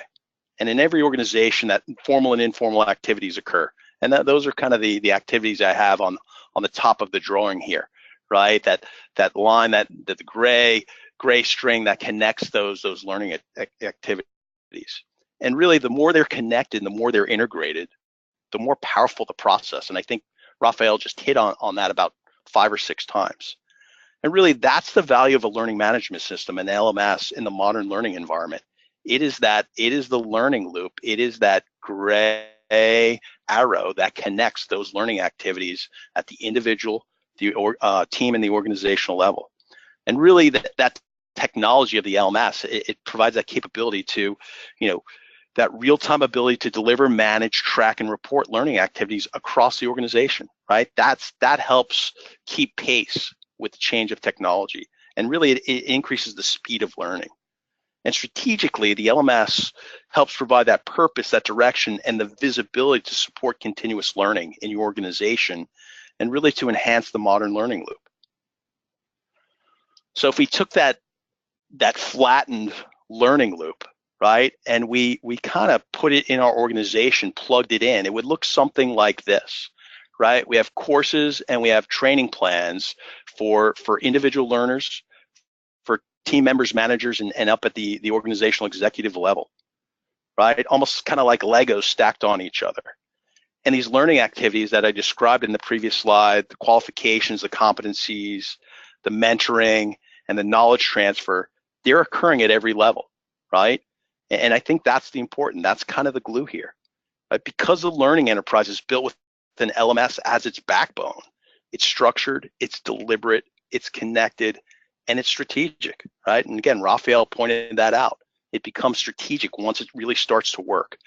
And in every organization, that formal and informal activities occur. And those are kind of the activities I have on the top of the drawing here, right? That line, the gray string that connects those learning activities. And really, the more they're connected, the more they're integrated, the more powerful the process. And I think Raphael just hit on that about 5 or 6 times. And really, that's the value of a learning management system, an LMS, in the modern learning environment. It is the learning loop. It is that gray arrow that connects those learning activities at the individual, the team, and the organizational level. And really, that technology of the LMS, it provides that capability to, that real-time ability to deliver, manage, track, and report learning activities across the organization, right? That helps keep pace with the change of technology. And really, it increases the speed of learning. And strategically, the LMS helps provide that purpose, that direction, and the visibility to support continuous learning in your organization, and really to enhance the modern learning loop. So if we took that flattened learning loop, right, and we kind of put it in our organization, plugged it in, it would look something like this, right? We have courses and we have training plans for individual learners, for team members, managers, and up at the organizational executive level, right? Almost kind of like Legos stacked on each other. And these learning activities that I described in the previous slide, the qualifications, the competencies, the mentoring, and the knowledge transfer, they're occurring at every level, right? And I think that's that's kind of the glue here, right? Because the learning enterprise is built with an LMS as its backbone, it's structured, it's deliberate, it's connected, and it's strategic, right? And again, Raphael pointed that out. It becomes strategic once it really starts to work.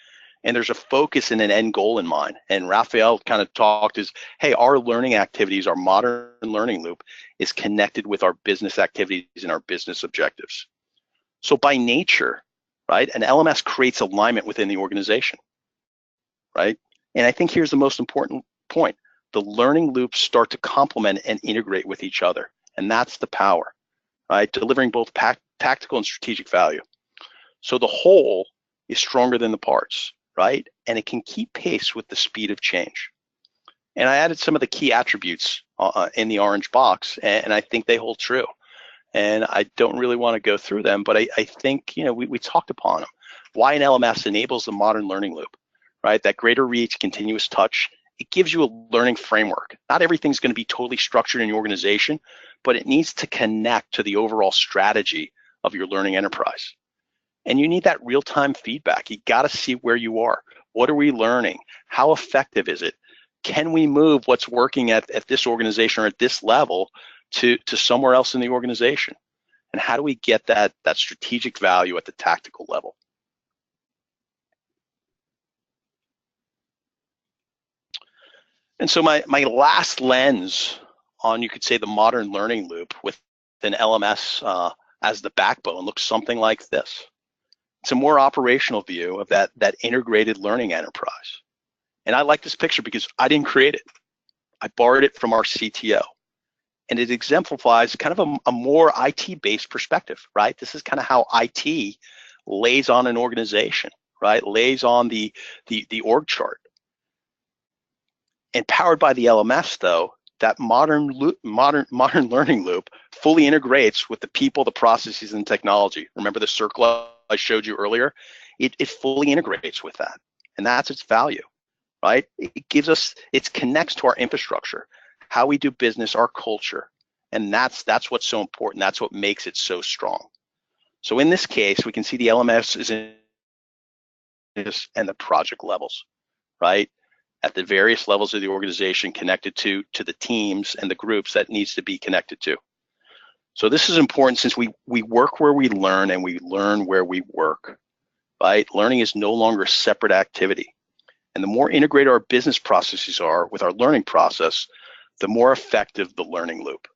And there's a focus and an end goal in mind. And Raphael kind of talked is, hey, our learning activities, our modern learning loop is connected with our business activities and our business objectives. So by nature, right, an LMS creates alignment within the organization, right? And I think here's the most important point. The learning loops start to complement and integrate with each other. And that's the power, right? Delivering both tactical and strategic value. So the whole is stronger than the parts, right? And it can keep pace with the speed of change. And I added some of the key attributes in the orange box, and I think they hold true. And I don't really want to go through them, but I think, we talked upon them. Why an LMS enables the modern learning loop, right? That greater reach, continuous touch, it gives you a learning framework. Not everything's going to be totally structured in your organization, but it needs to connect to the overall strategy of your learning enterprise. And you need that real-time feedback. You got to see where you are. What are we learning? How effective is it? Can we move what's working at this organization or at this level to somewhere else in the organization? And how do we get that strategic value at the tactical level? And so my last lens on, you could say, the modern learning loop with an LMS as the backbone looks something like this. It's a more operational view of that integrated learning enterprise. And I like this picture because I didn't create it. I borrowed it from our CTO. And it exemplifies kind of a more IT-based perspective, right? This is kind of how IT lays on an organization, right? Lays on the org chart. And powered by the LMS, though, that modern learning loop fully integrates with the people, the processes, and technology. Remember the circle I showed you earlier? It fully integrates with that, and that's its value, right? It connects to our infrastructure, how we do business, our culture, and that's what's so important. That's what makes it so strong. So in this case, we can see the LMS is in this and the project levels, right? At the various levels of the organization, connected to the teams and the groups that needs to be connected to. So this is important since we work where we learn and we learn where we work, right? Learning is no longer a separate activity. And the more integrated our business processes are with our learning process, the more effective the learning loop.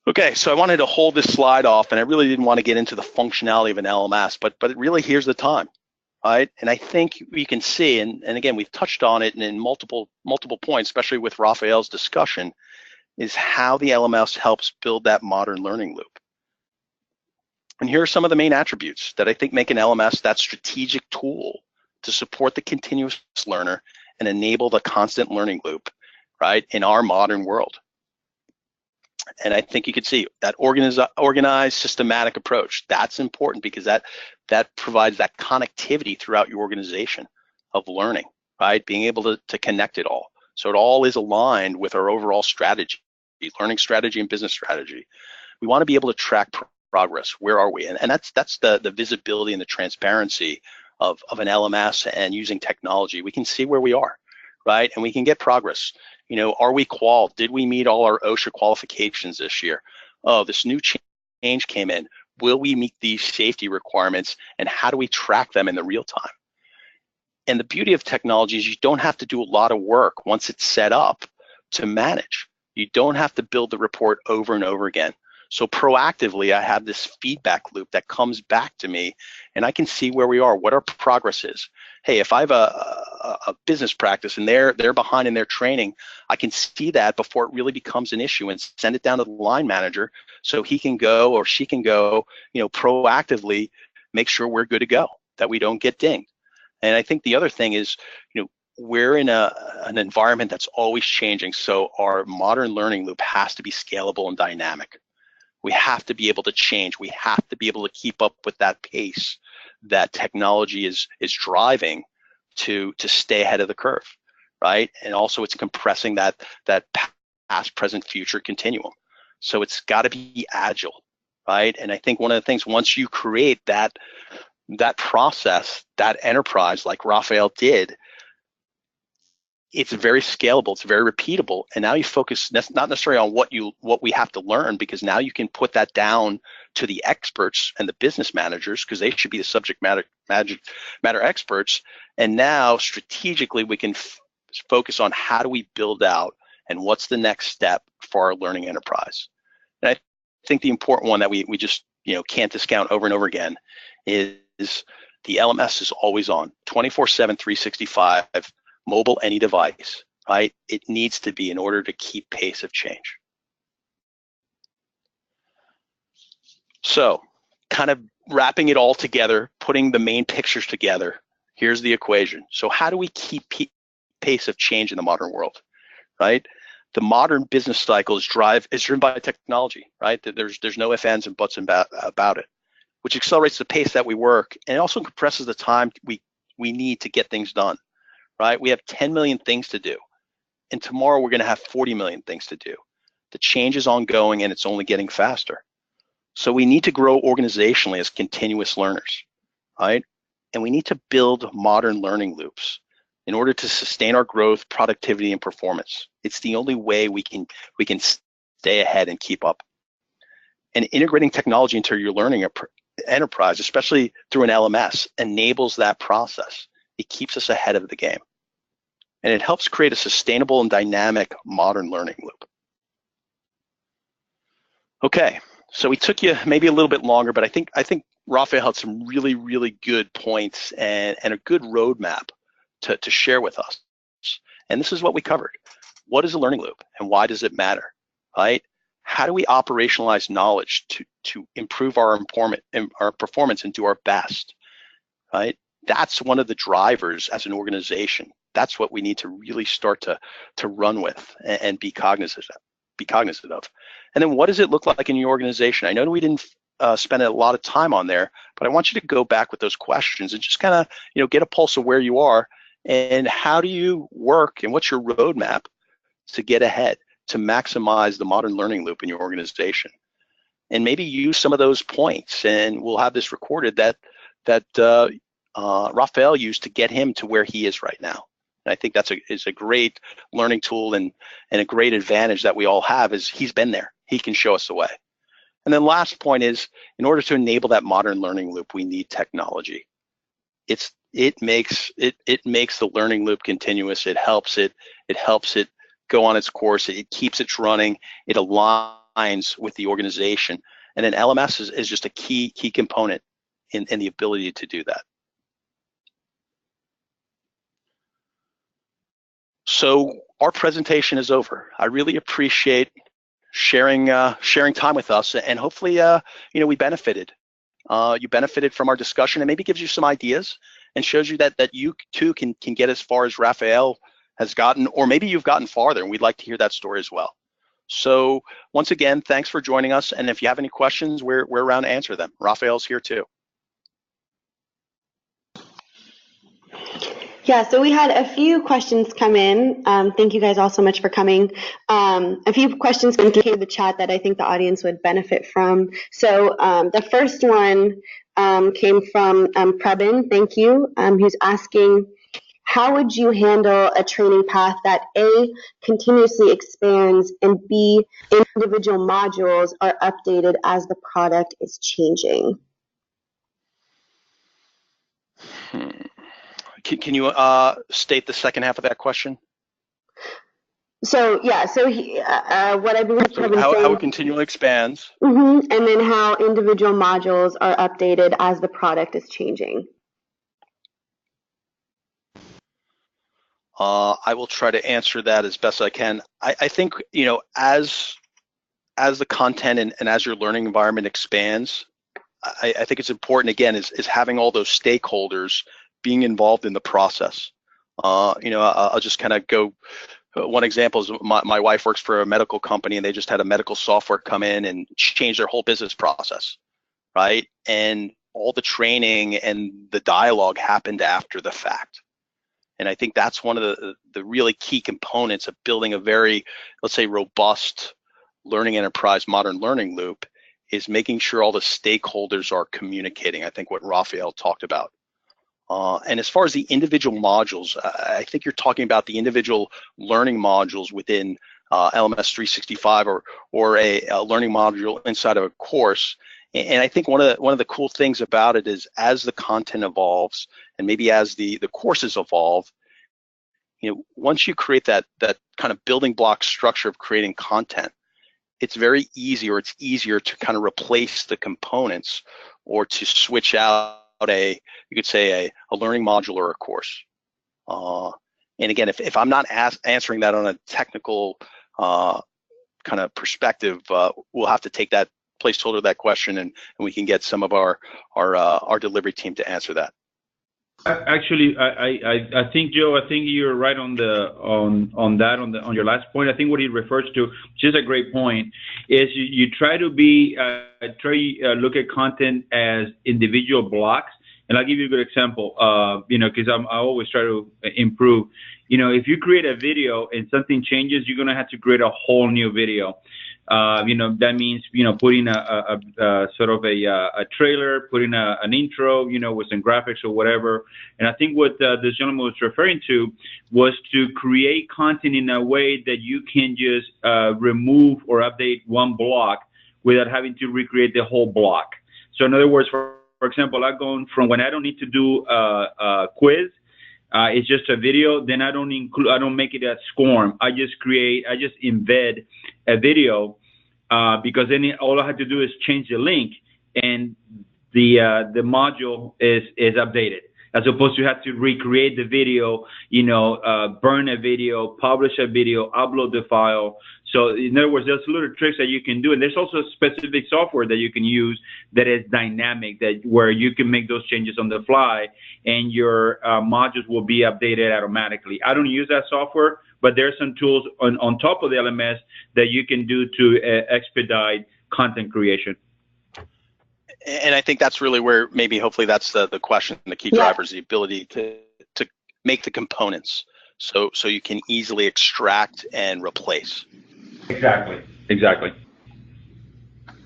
Okay, so I wanted to hold this slide off, and I really didn't want to get into the functionality of an LMS, but really here's the time, right? And I think we can see, and again, we've touched on it in multiple points, especially with Raphael's discussion, is how the LMS helps build that modern learning loop. And here are some of the main attributes that I think make an LMS that strategic tool to support the continuous learner and enable the constant learning loop, right, in our modern world. And I think you could see that organized, systematic approach. That's important because that provides that connectivity throughout your organization of learning, right? Being able to connect it all. So it all is aligned with our overall strategy, learning strategy and business strategy. We want to be able to track progress. Where are we? And that's the visibility and the transparency of an LMS and using technology. We can see where we are, right? And we can get progress. You know, are we qual? Did we meet all our OSHA qualifications this year? Oh, this new change came in. Will we meet these safety requirements? And how do we track them in the real time? And the beauty of technology is you don't have to do a lot of work once it's set up to manage. You don't have to build the report over and over again. So proactively, I have this feedback loop that comes back to me, and I can see where we are, what our progress is. Hey, if I have a business practice and they're behind in their training, I can see that before it really becomes an issue and send it down to the line manager so he can go or she can go, you know, proactively make sure we're good to go, that we don't get dinged. And I think the other thing is, you know, we're in an environment that's always changing, so our modern learning loop has to be scalable and dynamic. We have to be able to change. We have to be able to keep up with that pace that technology is driving to stay ahead of the curve, right? And also it's compressing that past, present, future continuum. So it's got to be agile, right? And I think one of the things, once you create that process, that enterprise like Raphael did, it's very scalable, it's very repeatable, and now you focus not necessarily on what we have to learn, because now you can put that down to the experts and the business managers, because they should be the subject matter experts. And now strategically we can focus on how do we build out and what's the next step for our learning enterprise. And I think the important one that we just can't discount over and over again is the LMS is always on, 24/7, 365. Mobile, any device, right? It needs to be in order to keep pace of change. So kind of wrapping it all together, putting the main pictures together, here's the equation. So how do we keep pace of change in the modern world, right? The modern business cycle is driven by technology, right? There's no ifs, ands, and buts about it. which accelerates the pace that we work, and it also compresses the time we need to get things done, right? We have 10 million things to do, and tomorrow we're going to have 40 million things to do. The change is ongoing, and it's only getting faster. So we need to grow organizationally as continuous learners, right? And we need to build modern learning loops in order to sustain our growth, productivity, and performance. It's the only way we can stay ahead and keep up. And integrating technology into your learning enterprise, especially through an LMS, enables that process. It keeps us ahead of the game. And it helps create a sustainable and dynamic modern learning loop. Okay, so we took you maybe a little bit longer, but I think Raphael had some really, really good points and a good roadmap to share with us. And this is what we covered. What is a learning loop and why does it matter, right? How do we operationalize knowledge to improve our performance and do our best, right? That's one of the drivers as an organization. That's what we need to really start to run with and be cognizant of. And then what does it look like in your organization? I know we didn't spend a lot of time on there, but I want you to go back with those questions and just kind of get a pulse of where you are and how do you work and what's your roadmap to get ahead, to maximize the modern learning loop in your organization. And maybe use some of those points, and we'll have this recorded that Raphael used to get him to where he is right now. And I think is a great learning tool and a great advantage that we all have is he's been there. He can show us the way. And then last point is, in order to enable that modern learning loop, we need technology. It makes the learning loop continuous. It helps it go on its course. It keeps it running. It aligns with the organization. And then LMS is just a key component in the ability to do that. So our presentation is over. I really appreciate sharing time with us, and hopefully we benefited. You benefited from our discussion, and maybe gives you some ideas and shows you that you too can get as far as Raphael has gotten, or maybe you've gotten farther, and we'd like to hear that story as well. So once again, thanks for joining us, and if you have any questions, we're around to answer them. Raphael's here too. Yeah, so we had a few questions come in. Thank you guys all so much for coming. A few questions came through the chat that I think the audience would benefit from. So the first one came from Prebin, thank you, who's asking, how would you handle a training path that A, continuously expands, and B, individual modules are updated as the product is changing? Can you state the second half of that question? So yeah, so what I believe how it continually expands, and then how individual modules are updated as the product is changing. I will try to answer that as best I can. I think as the content and as your learning environment expands, I think it's important again is having all those stakeholders being involved in the process. I'll just kind of go. One example is my wife works for a medical company, and they just had a medical software come in and change their whole business process, right? And all the training and the dialogue happened after the fact. And I think that's one of the really key components of building a very, let's say, robust learning enterprise modern learning loop is making sure all the stakeholders are communicating. I think what Raphael talked about. And as far as the individual modules, I think you're talking about the individual learning modules within LMS365 or a learning module inside of a course. And I think one of the cool things about it is as the content evolves and maybe as the courses evolve, once you create that kind of building block structure of creating content, it's very easy, or it's easier to kind of replace the components or to switch out you could say a learning module or a course. And again, if I'm not answering that on a technical kind of perspective, we'll have to take that placeholder, that question, and we can get some of our delivery team to answer that. Actually, I think, Joe, I think you're right on your last point. I think what he refers to, which is a great point, is you try to look at content as individual blocks. And I'll give you a good example, because I always try to improve. If you create a video and something changes, you're going to have to create a whole new video. That means, putting a sort of a trailer, putting an intro, with some graphics or whatever. And I think what this gentleman was referring to was to create content in a way that you can just remove or update one block without having to recreate the whole block. So in other words, for example, I've gone from when I don't need to do a quiz, it's just a video, then I don't make it a SCORM. I just embed a video, because then all I have to do is change the link and the module is updated, as opposed to have to recreate the video, burn a video, publish a video, upload the file. So in other words, there's little tricks that you can do, and there's also specific software that you can use that is dynamic, where you can make those changes on the fly, and your modules will be updated automatically. I don't use that software, but there's some tools on top of the LMS that you can do to expedite content creation. And I think that's really where hopefully that's the question, the key driver is the ability to make the components so you can easily extract and replace. Exactly.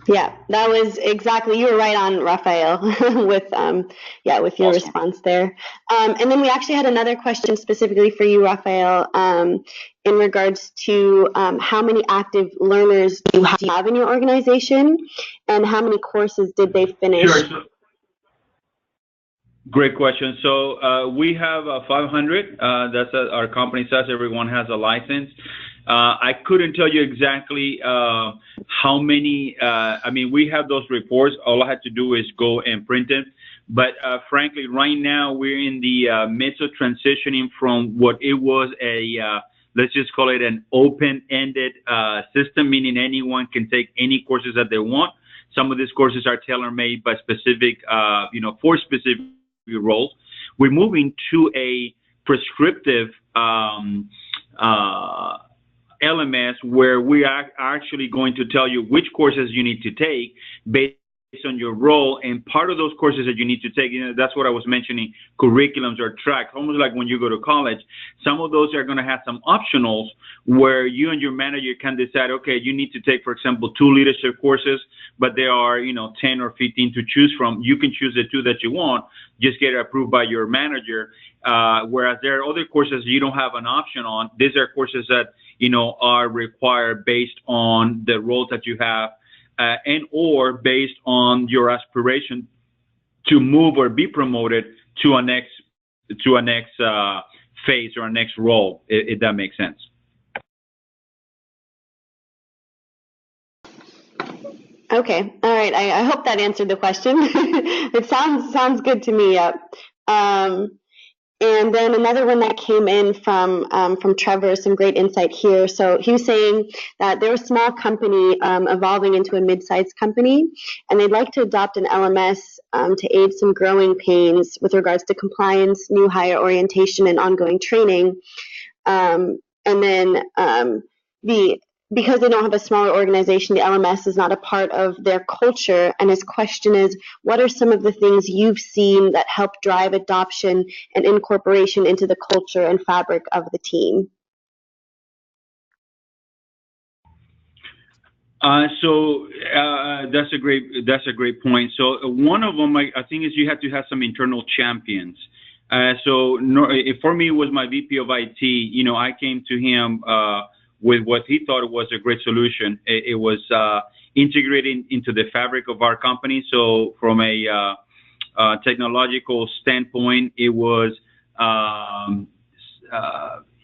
Yeah, that was exactly, you were right on, Raphael, with your response there. And then we actually had another question specifically for you, Raphael, in regards to how many active learners do you have in your organization, and how many courses did they finish? Sure. Great question. So we have 500. That's our company size. Everyone has a license. I couldn't tell you exactly how many. We have those reports. All I had to do is go and print them. But frankly, right now we're in the midst of transitioning from what it was let's just call it an open-ended system, meaning anyone can take any courses that they want. Some of these courses are tailor-made by specific, for specific roles. We're moving to a prescriptive LMS where we are actually going to tell you which courses you need to take based on your role, and part of those courses that you need to take, that's what I was mentioning, curriculums or tracks, almost like when you go to college. Some of those are going to have some optionals where you and your manager can decide, okay, you need to take, for example, 2 leadership courses, but there are 10 or 15 to choose from. You can choose the 2 that you want, just get it approved by your manager. Whereas there are other courses you don't have an option on. These are courses that are required based on the roles that you have, and or based on your aspiration to move or be promoted to a next phase or a next role, if that makes sense. Okay, all right. I hope that answered the question. It sounds good to me. And then another one that came in from Trevor, some great insight here. So he was saying that they're a small company evolving into a mid-sized company, and they'd like to adopt an LMS to aid some growing pains with regards to compliance, new hire orientation, and ongoing training. And then because they don't have a smaller organization, the LMS is not a part of their culture. And his question is, what are some of the things you've seen that help drive adoption and incorporation into the culture and fabric of the team? So that's a great point. So one of them, I think, is you have to have some internal champions. For me, it was my VP of IT. I came to him with what he thought was a great solution. It was integrating into the fabric of our company. So from a technological standpoint, it was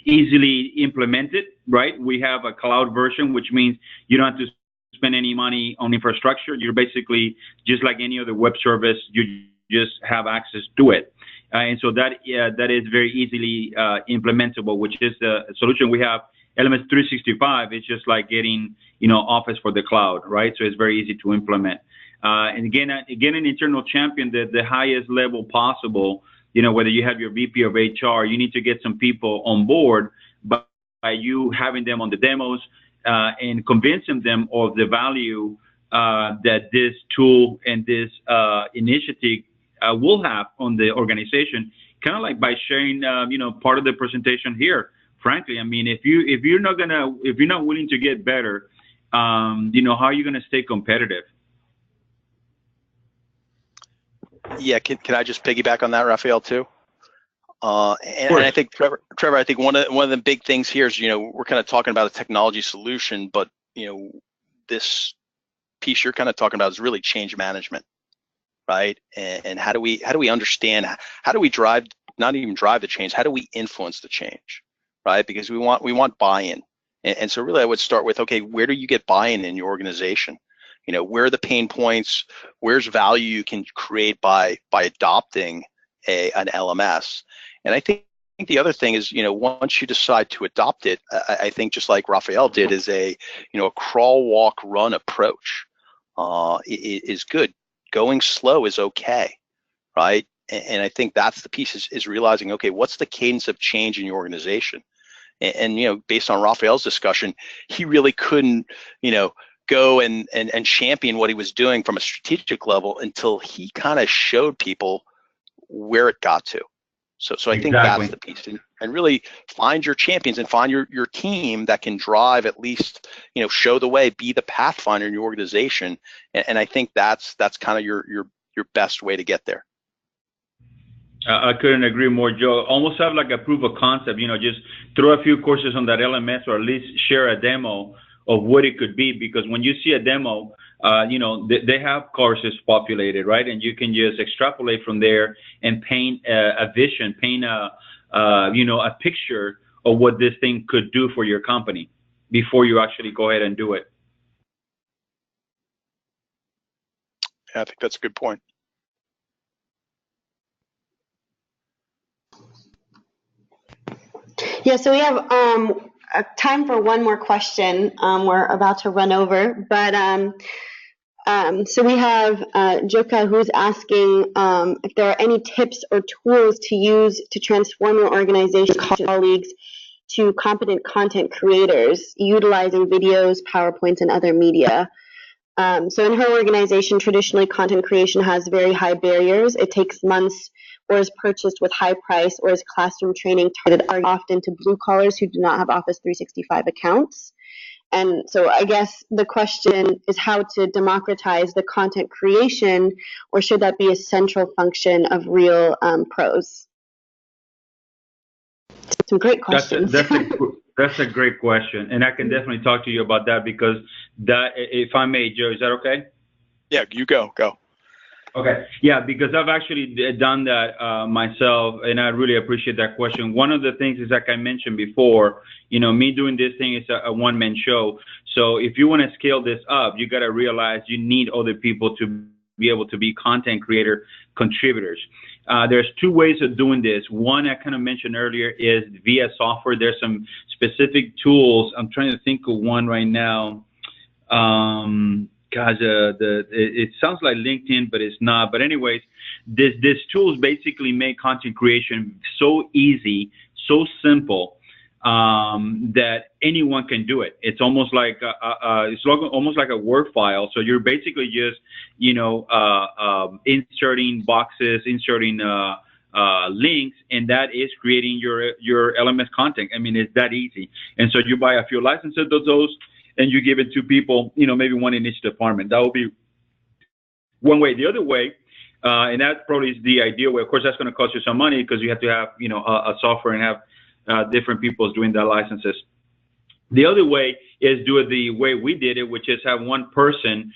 easily implemented, right? We have a cloud version, which means you don't have to spend any money on infrastructure. You're basically just like any other web service. You just have access to it. And so that is very easily implementable, which is the solution we have. LMS365 is just like getting, Office for the cloud, right? So it's very easy to implement. And again, an internal champion, the highest level possible, You know, whether you have your VP of HR, you need to get some people on board by you having them on the demos and convincing them of the value that this tool and this initiative will have on the organization. Kind of like by sharing, you know, part of the presentation here. Frankly, I mean, if you're not willing to get better, you know, how are you gonna stay competitive? Yeah, can I just piggyback on that, Raphael, too? And I think Trevor, I think one of the big things here is, you know, we're kind of talking about a technology solution, but you know, this piece you're kind of talking about is really change management, right? And how do we understand, how do we drive, not even drive the change, how do we influence the change, right? Because we want buy-in. And so really I would start with, okay, where do you get buy-in in your organization? You know, where are the pain points? Where's value you can create by adopting an LMS? And I think the other thing is, you know, once you decide to adopt it, I think just like Raphael did, is a crawl, walk, run approach is good. Going slow is okay, right? And I think that's the piece is realizing, okay, what's the cadence of change in your organization? And you know, based on Raphael's discussion, he really couldn't, you know, go and champion what he was doing from a strategic level until he kind of showed people where it got to. So I think that's the piece, and really find your champions and find your team that can drive, at least, you know, show the way, be the pathfinder in your organization. And I think that's kind of your best way to get there. I couldn't agree more, Joe. Almost have like a proof of concept, you know, just throw a few courses on that LMS, or at least share a demo of what it could be. Because when you see a demo, you know, they have courses populated, right? And you can just extrapolate from there and paint a vision, paint you know, a picture of what this thing could do for your company before you actually go ahead and do it. Yeah, I think that's a good point. Yeah, so we have time for one more question. We're about to run over, but so we have Joka, who's asking if there are any tips or tools to use to transform your organization colleagues to competent content creators utilizing videos, PowerPoints, and other media. So in her organization, traditionally content creation has very high barriers. It takes months, or is purchased with high price, or is classroom training targeted often to blue collars who do not have Office 365 accounts. And so I guess the question is how to democratize the content creation, or should that be a central function of real pros? Some great questions. That's a great question, and I can definitely talk to you about that, because that, if I may, Joe, is that okay? Yeah, you go. Okay. Yeah, because I've actually done that myself, and I really appreciate that question. One of the things is, like I mentioned before, you know, me doing this thing is a one-man show. So if you want to scale this up, you got to realize you need other people to be able to be content creator contributors. There's two ways of doing this. One I kind of mentioned earlier is via software. There's some specific tools. I'm trying to think of one right now. Guys, it sounds like LinkedIn, but it's not. But anyways, this tools basically make content creation so easy, so simple, that anyone can do it. It's almost like almost like a Word file. So you're basically just, you know, inserting boxes, inserting links, and that is creating your LMS content. I mean, it's that easy. And so you buy a few licenses of those, and you give it to people, you know, maybe one in each department. That will be one way. The other way, and that probably is the ideal way. Of course, that's going to cost you some money, because you have to have, you know, a software and have different people doing the licenses. The other way is do it the way we did it, which is have one person.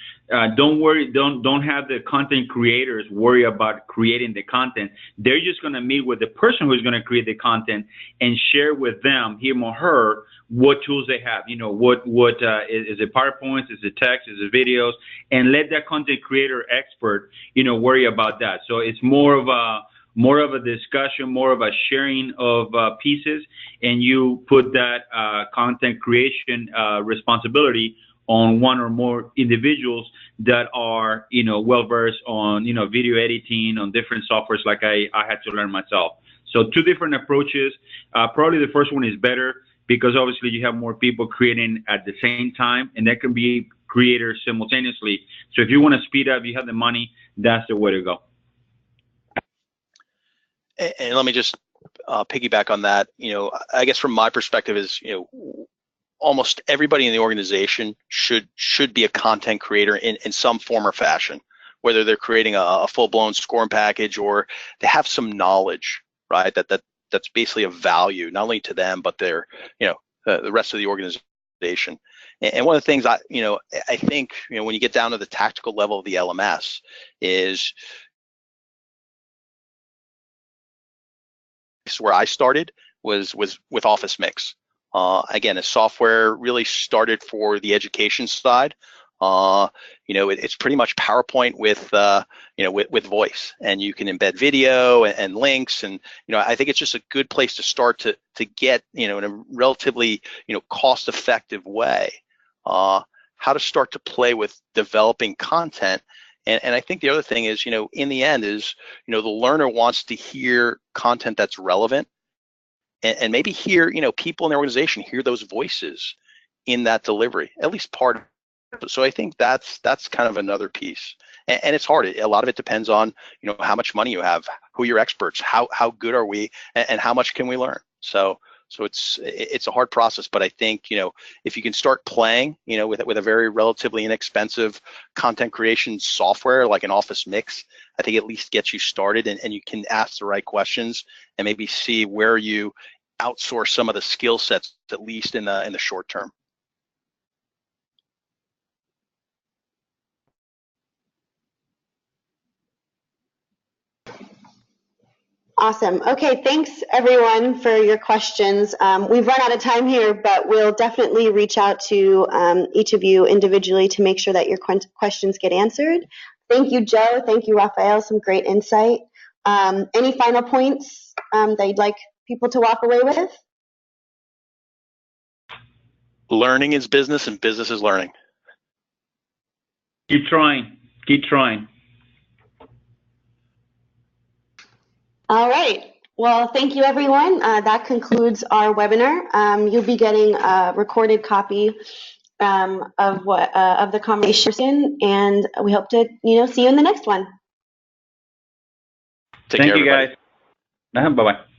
Don't worry, don't have the content creators worry about creating the content. They're just going to meet with the person who's going to create the content and share with them, him or her, what tools they have. You know, what is it PowerPoints, is it text, is it videos, and let that content creator expert, you know, worry about that. So it's more of a discussion, more of a sharing of pieces, and you put that content creation responsibility on one or more individuals that are, well versed on, video editing, on different softwares like I had to learn myself. So two different approaches. Probably the first one is better because obviously you have more people creating at the same time, and that can be creators simultaneously. So if you want to speed up, you have the money, that's the way to go. And let me just piggyback on that. I guess from my perspective is, almost everybody in the organization should be a content creator in some form or fashion, whether they're creating a full-blown scoring package or they have some knowledge, right? That's basically a value not only to them but their, the rest of the organization. And one of the things I think, when you get down to the tactical level of the LMS is where I started was with Office Mix. Again, a software really started for the education side. It's pretty much PowerPoint with with voice, and you can embed video and links, and I think it's just a good place to start to get in a relatively cost-effective way how to start to play with developing content. And I think the other thing is, in the end is, the learner wants to hear content that's relevant and maybe hear, people in the organization hear those voices in that delivery, at least part of it. So I think that's kind of another piece. And it's hard. A lot of it depends on, how much money you have, who are your experts, how good are we, and how much can we learn? So it's a hard process, but I think, if you can start playing, with a very relatively inexpensive content creation software like an Office Mix, I think at least gets you started, and you can ask the right questions and maybe see where you outsource some of the skill sets, at least in the short term. Awesome. Okay, thanks everyone for your questions. We've run out of time here, but we'll definitely reach out to each of you individually to make sure that your questions get answered. Thank you, Joe. Thank you, Raphael. Some great insight. Any final points that you'd like people to walk away with? Learning is business, and business is learning. Keep trying. Keep trying. All right. Well, thank you, everyone. That concludes our webinar. You'll be getting a recorded copy of the conversation, and we hope to see you in the next one. Take care, Thank you, everybody. guys. Bye-bye.